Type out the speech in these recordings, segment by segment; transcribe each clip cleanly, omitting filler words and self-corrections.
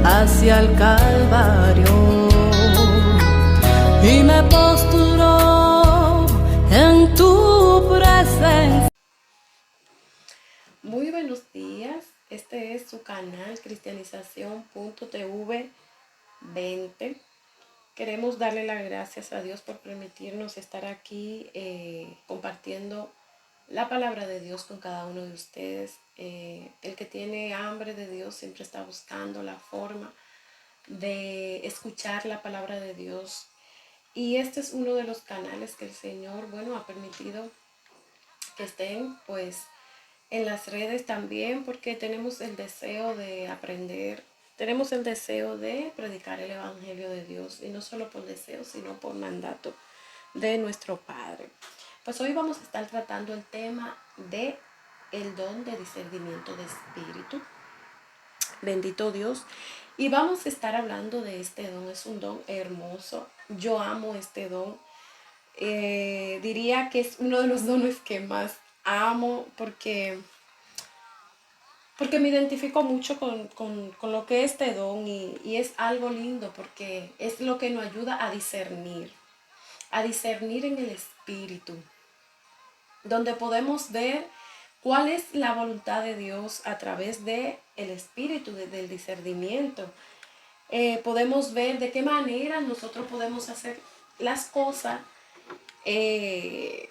hacia el Calvario y me posturo en tu presencia. Muy buenos días, este es su canal cristianización.tv 20. Queremos darle las gracias a Dios por permitirnos estar aquí compartiendo la palabra de Dios con cada uno de ustedes. El que tiene hambre de Dios siempre está buscando la forma de escuchar la palabra de Dios. Y este es uno de los canales que el Señor, ha permitido que estén, pues, en las redes también, porque tenemos el deseo de aprender, tenemos el deseo de predicar el Evangelio de Dios, y no solo por deseo, sino por mandato de nuestro Padre. Pues hoy vamos a estar tratando el tema de el don de discernimiento de espíritu. Bendito Dios. Y vamos a estar hablando de este don. Es un don hermoso. Yo amo este don. Diría que es uno de los dones que más amo porque me identifico mucho con lo que es este don y es algo lindo porque es lo que nos ayuda a discernir en el espíritu, donde podemos ver cuál es la voluntad de Dios a través de el espíritu, del discernimiento. Podemos ver de qué manera nosotros podemos hacer las cosas que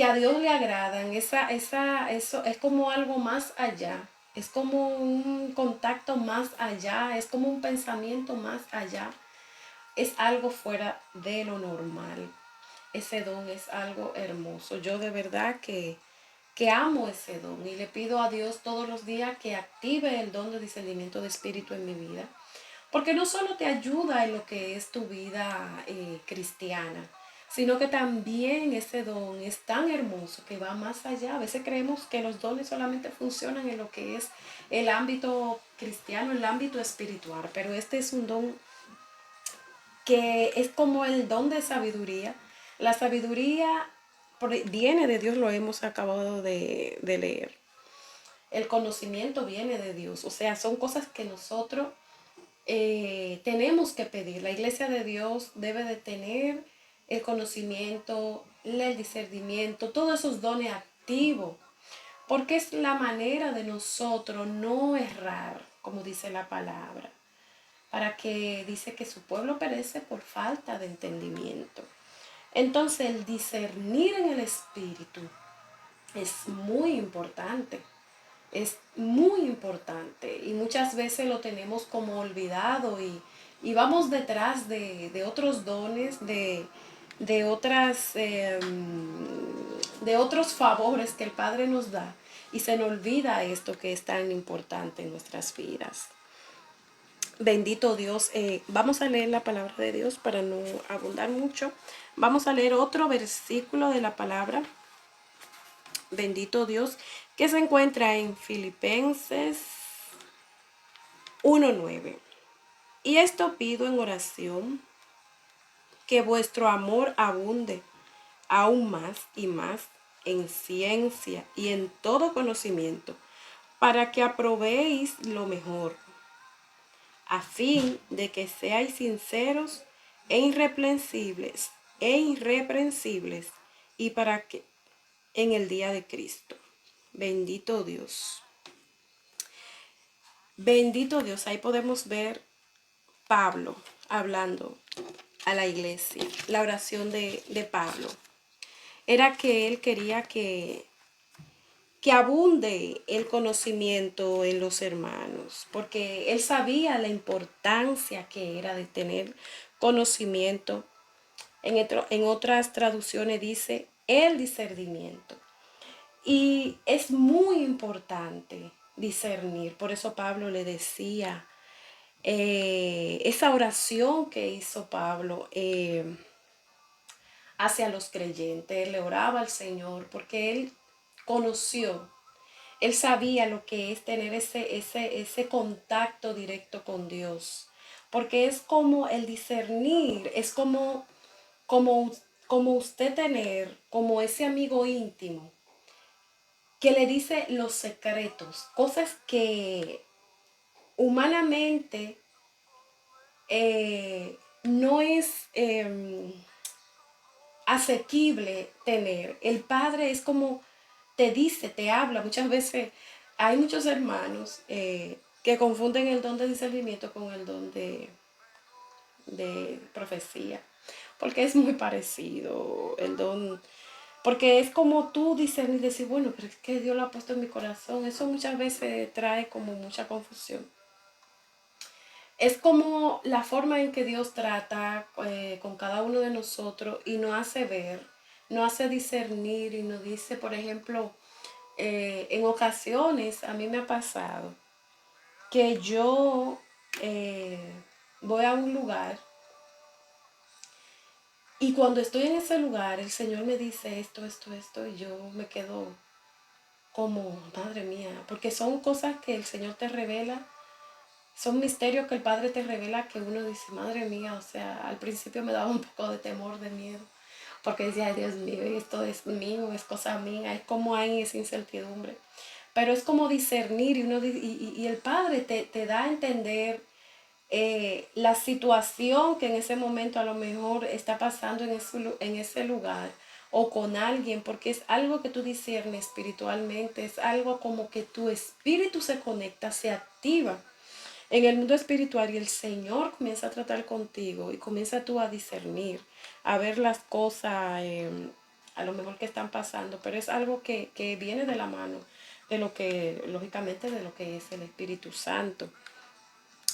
a Dios le agradan. Eso es como algo más allá. Es como un contacto más allá. Es como un pensamiento más allá. Es algo fuera de lo normal. Ese don es algo hermoso. Yo de verdad que amo ese don y le pido a Dios todos los días que active el don de discernimiento de espíritu en mi vida. Porque no solo te ayuda en lo que es tu vida cristiana, sino que también ese don es tan hermoso que va más allá. A veces creemos que los dones solamente funcionan en lo que es el ámbito cristiano, el ámbito espiritual, pero este es un don que es como el don de sabiduría. La sabiduría viene de Dios, lo hemos acabado de leer. El conocimiento viene de Dios, o sea, son cosas que nosotros tenemos que pedir. La iglesia de Dios debe de tener el conocimiento, el discernimiento, todos esos dones activos, porque es la manera de nosotros no errar, como dice la palabra, para que dice que su pueblo perece por falta de entendimiento. Entonces el discernir en el espíritu es muy importante. Es muy importante y muchas veces lo tenemos como olvidado y vamos detrás de otros dones, de otras de otros favores que el Padre nos da y se nos olvida esto que es tan importante en nuestras vidas. Bendito Dios. Vamos a leer la palabra de Dios para no abundar mucho. Vamos a leer otro versículo de la palabra. Bendito Dios, que se encuentra en Filipenses 1:9. Y esto pido en oración, que vuestro amor abunde aún más y más en ciencia y en todo conocimiento, para que aprobéis lo mejor, a fin de que seáis sinceros e irreprensibles, y para que en el día de Cristo. Bendito Dios. Bendito Dios. Ahí podemos ver Pablo hablando a la iglesia. La oración de Pablo era que él quería que abunde el conocimiento en los hermanos, porque él sabía la importancia que era de tener conocimiento. En otras traducciones dice el discernimiento. Y es muy importante discernir. Por eso Pablo le decía, esa oración que hizo Pablo hacia los creyentes, él le oraba al Señor porque él conoció, él sabía lo que es tener ese contacto directo con Dios. Porque es como el discernir, es como, como usted tener, como ese amigo íntimo que le dice los secretos, cosas que humanamente no es asequible tener. El Padre es como te dice, te habla. Muchas veces hay muchos hermanos que confunden el don de discernimiento con el don de profecía, porque es muy parecido el don, porque es como tú discernir y decir, bueno, pero es que Dios lo ha puesto en mi corazón. Eso muchas veces trae como mucha confusión. Es como la forma en que Dios trata con cada uno de nosotros y nos hace ver, nos hace discernir y nos dice, por ejemplo, en ocasiones a mí me ha pasado que yo voy a un lugar y cuando estoy en ese lugar el Señor me dice esto y yo me quedo como, madre mía, porque son cosas que el Señor te revela. Son misterios que el Padre te revela que uno dice, madre mía, o sea, al principio me daba un poco de temor, de miedo, porque decía, ay Dios mío, esto es mío, es cosa mía, es como hay esa incertidumbre. Pero es como discernir y el Padre te da a entender la situación que en ese momento a lo mejor está pasando en ese lugar o con alguien, porque es algo que tú discernes espiritualmente, es algo como que tu espíritu se conecta, se activa en el mundo espiritual y el Señor comienza a tratar contigo y comienza tú a discernir, a ver las cosas a lo mejor que están pasando, pero es algo que viene de la mano de lo que, lógicamente, de lo que es el Espíritu Santo.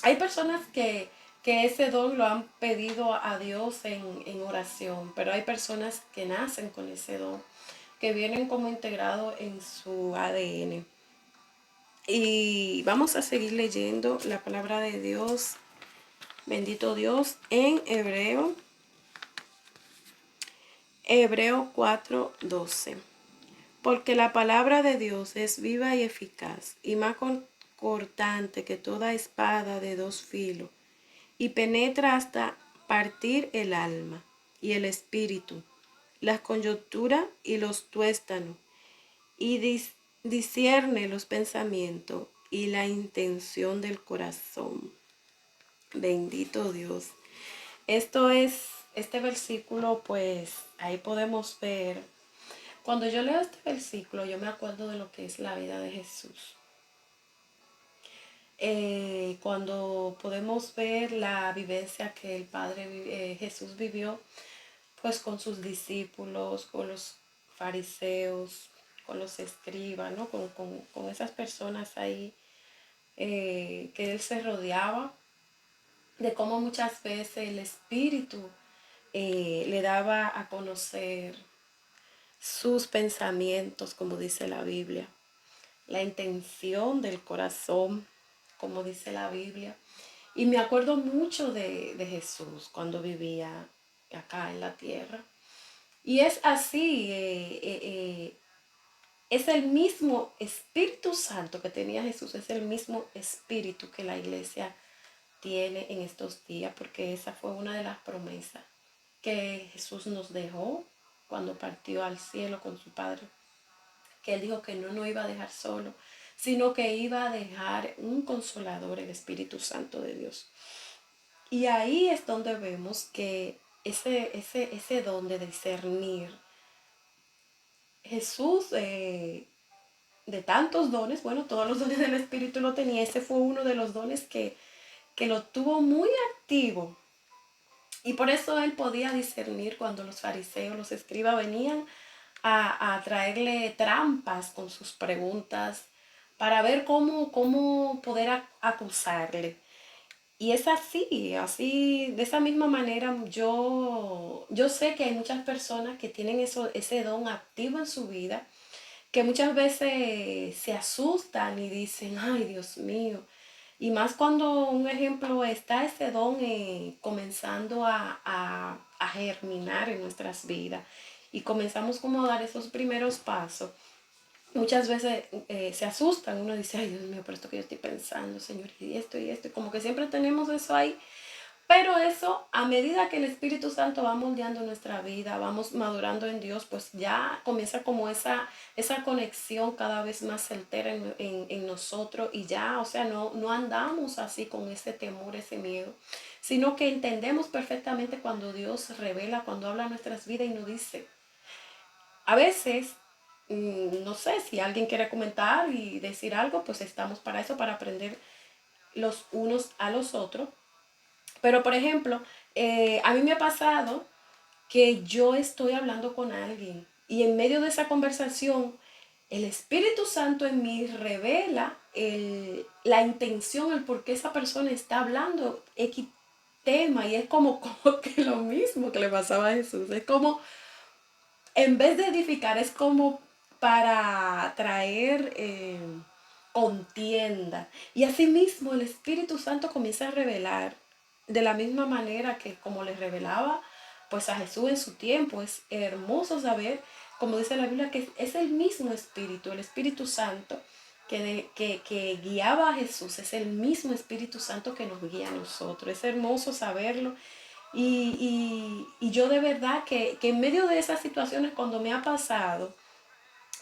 Hay personas que ese don lo han pedido a Dios en oración, pero hay personas que nacen con ese don, que vienen como integrado en su ADN. Y vamos a seguir leyendo la palabra de Dios, bendito Dios, en Hebreo 4:12. Porque la palabra de Dios es viva y eficaz, y más cortante que toda espada de dos filos, y penetra hasta partir el alma y el espíritu, las coyunturas y los tuéstanos, y discierne los pensamientos y la intención del corazón. Bendito Dios. Este versículo, pues ahí podemos ver. Cuando yo leo este versículo, yo me acuerdo de lo que es la vida de Jesús. Cuando podemos ver la vivencia que el Padre Jesús vivió, pues con sus discípulos, con los fariseos, con los escribas, ¿no? Con esas personas ahí que él se rodeaba, de cómo muchas veces el Espíritu le daba a conocer sus pensamientos, como dice la Biblia, la intención del corazón, como dice la Biblia. Y me acuerdo mucho de Jesús cuando vivía acá en la tierra. Y es así, es el mismo Espíritu Santo que tenía Jesús, es el mismo Espíritu que la iglesia tiene en estos días, porque esa fue una de las promesas que Jesús nos dejó cuando partió al cielo con su Padre, que Él dijo que no nos iba a dejar solo, sino que iba a dejar un consolador, el Espíritu Santo de Dios. Y ahí es donde vemos que ese don de discernir, Jesús, de tantos dones, bueno, todos los dones del Espíritu lo tenía, ese fue uno de los dones que lo tuvo muy activo. Y por eso él podía discernir cuando los fariseos, los escribas venían a traerle trampas con sus preguntas para ver cómo poder acusarle. Y es así, de esa misma manera yo sé que hay muchas personas que tienen ese don activo en su vida, que muchas veces se asustan y dicen, ay Dios mío. Y más cuando, un ejemplo, está ese don comenzando a germinar en nuestras vidas y comenzamos como a dar esos primeros pasos. Muchas veces se asustan, uno dice, ay Dios mío, por esto que yo estoy pensando, Señor, y esto, y como que siempre tenemos eso ahí, Pero eso, a medida que el Espíritu Santo va moldeando nuestra vida, vamos madurando en Dios, pues ya comienza como esa conexión cada vez más certera en nosotros y ya, o sea, no andamos así con ese temor, ese miedo, sino que entendemos perfectamente cuando Dios revela, cuando habla a nuestras vidas y nos dice. A veces, no sé, si alguien quiere comentar y decir algo, pues estamos para eso, para aprender los unos a los otros. Pero, por ejemplo, a mí me ha pasado que yo estoy hablando con alguien y en medio de esa conversación, el Espíritu Santo en mí revela la intención, el por qué esa persona está hablando X tema y es como que lo mismo que le pasaba a Jesús. Es como, en vez de edificar, es como para traer contienda. Y asimismo el Espíritu Santo comienza a revelar de la misma manera que como le revelaba pues a Jesús en su tiempo. Es hermoso saber, como dice la Biblia, que es el mismo Espíritu, el Espíritu Santo que guiaba a Jesús, es el mismo Espíritu Santo que nos guía a nosotros. Es hermoso saberlo. Y yo de verdad que en medio de esas situaciones cuando me ha pasado,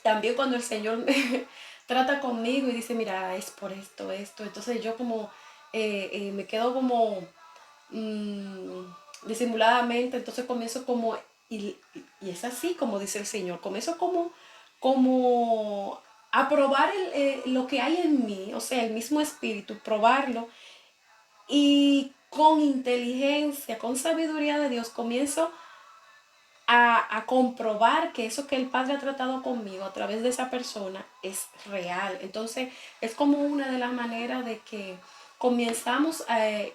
también cuando el Señor me trata conmigo y dice, mira, es por esto, esto, entonces yo como me quedo como mm, disimuladamente, entonces comienzo como, y es así como dice el Señor, comienzo como a probar lo que hay en mí, o sea, el mismo espíritu, probarlo y con inteligencia, con sabiduría de Dios, comienzo a comprobar que eso que el Padre ha tratado conmigo a través de esa persona es real. Entonces es como una de las maneras de que comenzamos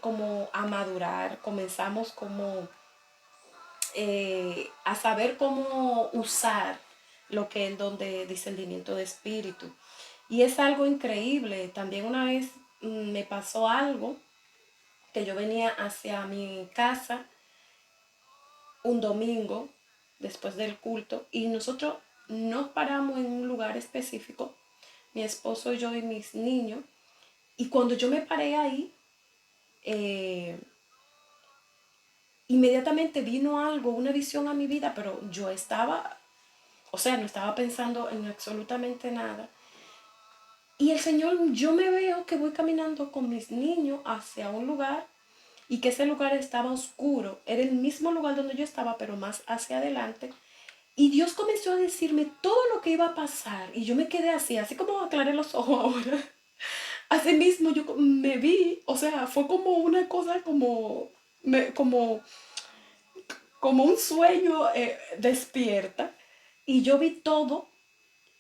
como a madurar, comenzamos como a saber cómo usar lo que es el don de discernimiento de espíritu. Y es algo increíble. También una vez me pasó algo que yo venía hacia mi casa un domingo después del culto y nosotros nos paramos en un lugar específico, mi esposo, yo y mis niños, y cuando yo me paré ahí, eh, inmediatamente vino algo, una visión a mi vida, pero yo estaba, o sea, no estaba pensando en absolutamente nada. Y el Señor, yo me veo que voy caminando con mis niños hacia un lugar y que ese lugar estaba oscuro. Era el mismo lugar donde yo estaba, pero más hacia adelante. Y Dios comenzó a decirme todo lo que iba a pasar. Y yo me quedé así como aclaré los ojos ahora. Así mismo yo me vi, o sea, fue como una cosa como un sueño despierta. Y yo vi todo.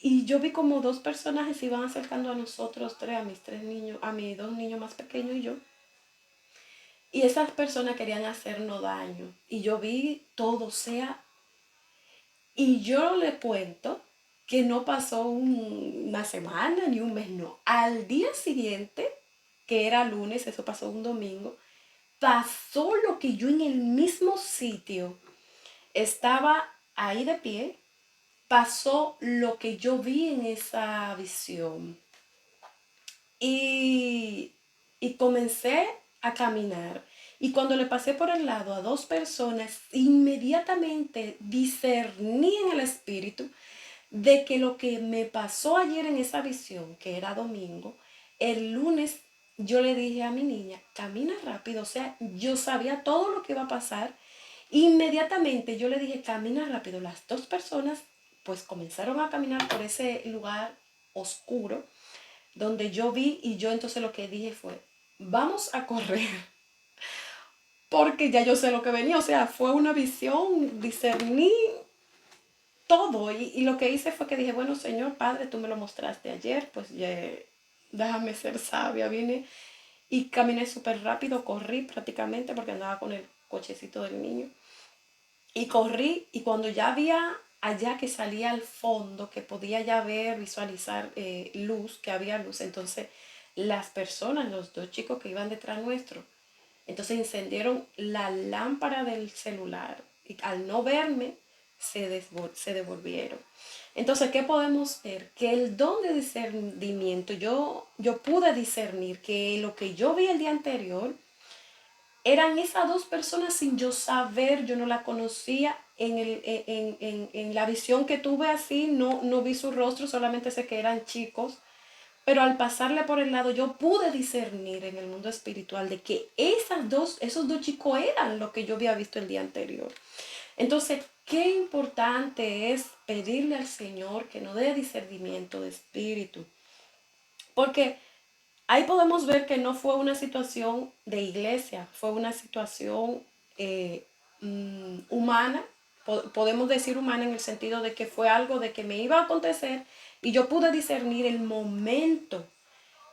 Y yo vi como dos personajes se iban acercando a nosotros tres, a mis tres niños, a mis dos niños más pequeños y yo. Y esas personas querían hacernos daño. Y yo vi todo, o sea, y yo le cuento que no pasó una semana ni un mes, no. Al día siguiente, que era lunes, eso pasó un domingo, pasó lo que yo en el mismo sitio estaba ahí de pie, pasó lo que yo vi en esa visión. Y, y comencé a caminar. Y cuando le pasé por el lado a dos personas, inmediatamente discerní en el espíritu de que lo que me pasó ayer en esa visión, que era domingo, el lunes yo le dije a mi niña, camina rápido, o sea, yo sabía todo lo que iba a pasar. Inmediatamente yo le dije, camina rápido. Las dos personas pues comenzaron a caminar por ese lugar oscuro donde yo vi y yo entonces lo que dije fue, vamos a correr porque ya yo sé lo que venía, o sea, fue una visión, discerní todo y lo que hice fue que dije, bueno, Señor Padre, tú me lo mostraste ayer, pues déjame ser sabia, vine y caminé súper rápido, corrí prácticamente porque andaba con el cochecito del niño y corrí y cuando ya había allá que salía al fondo, que podía ya ver, visualizar luz, que había luz, entonces las personas, los dos chicos que iban detrás nuestro, entonces encendieron la lámpara del celular y al no verme se devolvieron. Entonces, ¿qué podemos ver? Que el don de discernimiento, yo pude discernir que lo que yo vi el día anterior eran esas dos personas sin yo saber, yo no la conocía. En la visión que tuve así, no vi su rostro, solamente sé que eran chicos. Pero al pasarle por el lado, yo pude discernir en el mundo espiritual de que esos dos chicos eran lo que yo había visto el día anterior. Entonces, qué importante es pedirle al Señor que nos dé discernimiento de espíritu. Porque ahí podemos ver que no fue una situación de iglesia, fue una situación humana. Podemos decir humana en el sentido de que fue algo de que me iba a acontecer y yo pude discernir el momento.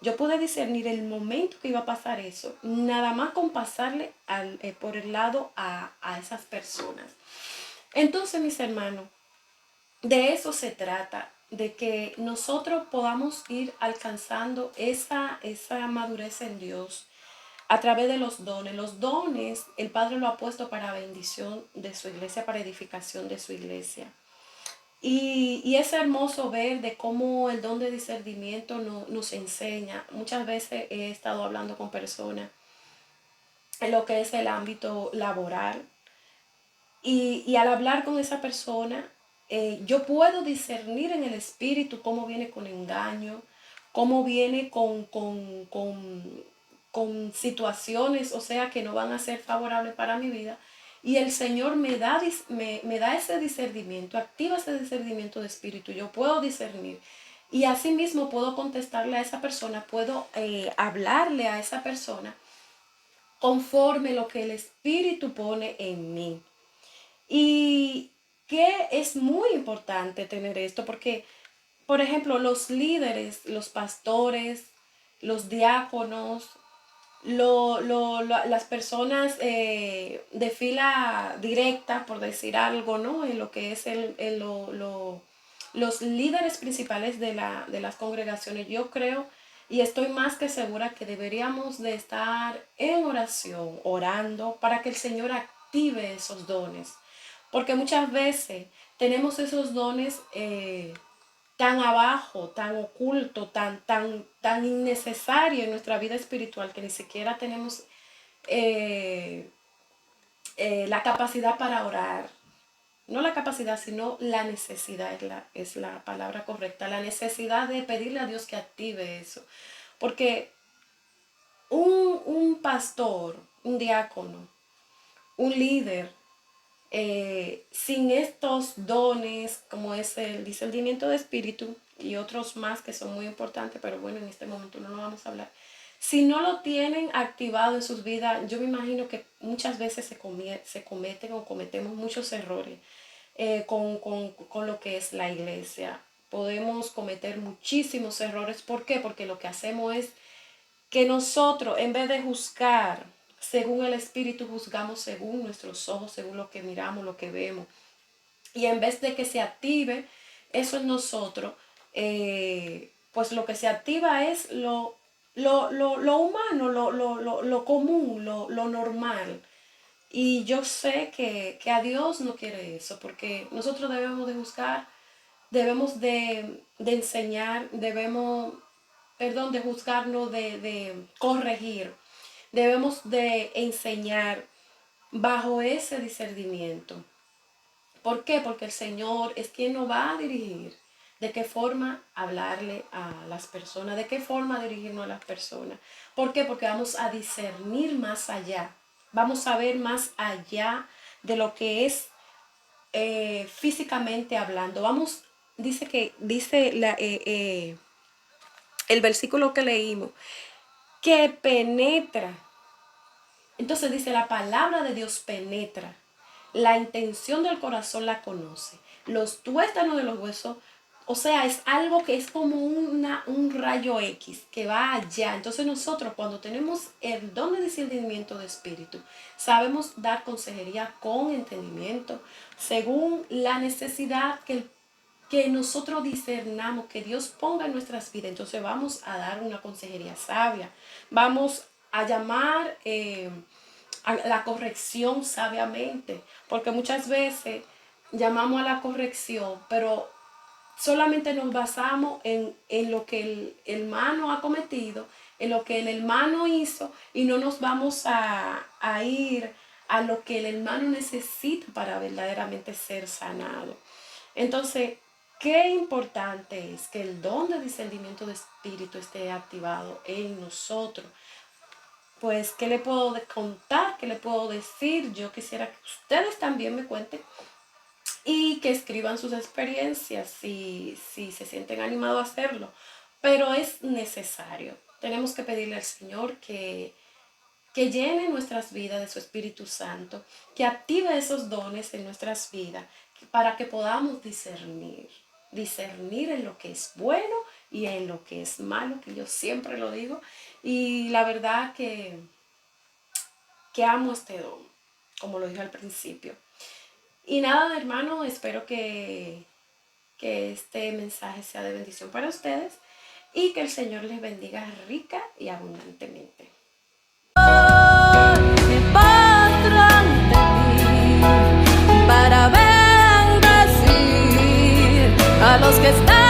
Yo pude discernir el momento que iba a pasar eso, nada más con pasarle por el lado a esas personas. Entonces, mis hermanos, de eso se trata, de que nosotros podamos ir alcanzando esa madurez en Dios a través de los dones. Los dones, el Padre lo ha puesto para bendición de su iglesia, para edificación de su iglesia. Y es hermoso ver de cómo el don de discernimiento nos enseña. Muchas veces he estado hablando con personas en lo que es el ámbito laboral. Y al hablar con esa persona, yo puedo discernir en el espíritu cómo viene con engaño, cómo viene con situaciones, o sea, que no van a ser favorables para mi vida. Y el Señor me da ese discernimiento, activa ese discernimiento de espíritu. Yo puedo discernir. Y asimismo puedo contestarle a esa persona, puedo hablarle a esa persona conforme lo que el Espíritu pone en mí. Y que es muy importante tener esto porque, por ejemplo, los líderes, los pastores, los diáconos, las personas de fila directa, por decir algo, ¿no? En lo que es los líderes principales de las congregaciones, yo creo y estoy más que segura que deberíamos de estar en oración, orando, para que el Señor active esos dones. Porque muchas veces tenemos esos dones tan abajo, tan oculto, tan innecesario en nuestra vida espiritual que ni siquiera tenemos eh, la capacidad para orar. No la capacidad, sino la necesidad es la palabra correcta. La necesidad de pedirle a Dios que active eso. Porque un pastor, un diácono, un líder, sin estos dones, como es el discernimiento de espíritu y otros más que son muy importantes, pero bueno, en este momento no lo vamos a hablar. Si no lo tienen activado en sus vidas, yo me imagino que muchas veces se cometen o cometemos muchos errores con lo que es la iglesia. Podemos cometer muchísimos errores. ¿Por qué? Porque lo que hacemos es que nosotros, en vez de juzgar según el Espíritu, juzgamos según nuestros ojos, según lo que miramos, lo que vemos. Y en vez de que se active eso en nosotros, pues lo que se activa es lo humano, lo común, lo normal. Y yo sé que a Dios no quiere eso, porque nosotros debemos de juzgar, debemos de enseñar, de juzgarnos, de corregir. Debemos de enseñar bajo ese discernimiento. ¿Por qué? Porque el Señor es quien nos va a dirigir. ¿De qué forma hablarle a las personas? ¿De qué forma dirigirnos a las personas? ¿Por qué? Porque vamos a discernir más allá. Vamos a ver más allá de lo que es físicamente hablando. Dice el versículo que leímos, que penetra. Entonces dice, la palabra de Dios penetra. La intención del corazón la conoce. Los tuétanos de los huesos, o sea, es algo que es como un rayo X que va allá. Entonces nosotros cuando tenemos el don de discernimiento de espíritu, sabemos dar consejería con entendimiento, según la necesidad que nosotros discernamos, que Dios ponga en nuestras vidas. Entonces vamos a dar una consejería sabia. Vamos a llamar a la corrección sabiamente. Porque muchas veces llamamos a la corrección, pero solamente nos basamos en lo que el hermano ha cometido en lo que el hermano hizo y no nos vamos a ir a lo que el hermano necesita para verdaderamente ser sanado. Entonces, qué importante es que el don de discernimiento de espíritu esté activado en nosotros. Pues, ¿qué le puedo contar? ¿Qué le puedo decir? Yo quisiera que ustedes también me cuenten y que escriban sus experiencias si se sienten animados a hacerlo. Pero es necesario. Tenemos que pedirle al Señor que llene nuestras vidas de su Espíritu Santo, que active esos dones en nuestras vidas para que podamos discernir en lo que es bueno y en lo que es malo, que yo siempre lo digo. Y la verdad que amo este don, como lo dije al principio. Y nada, hermano, espero que este mensaje sea de bendición para ustedes y que el Señor les bendiga rica y abundantemente. Para bendecir a los que están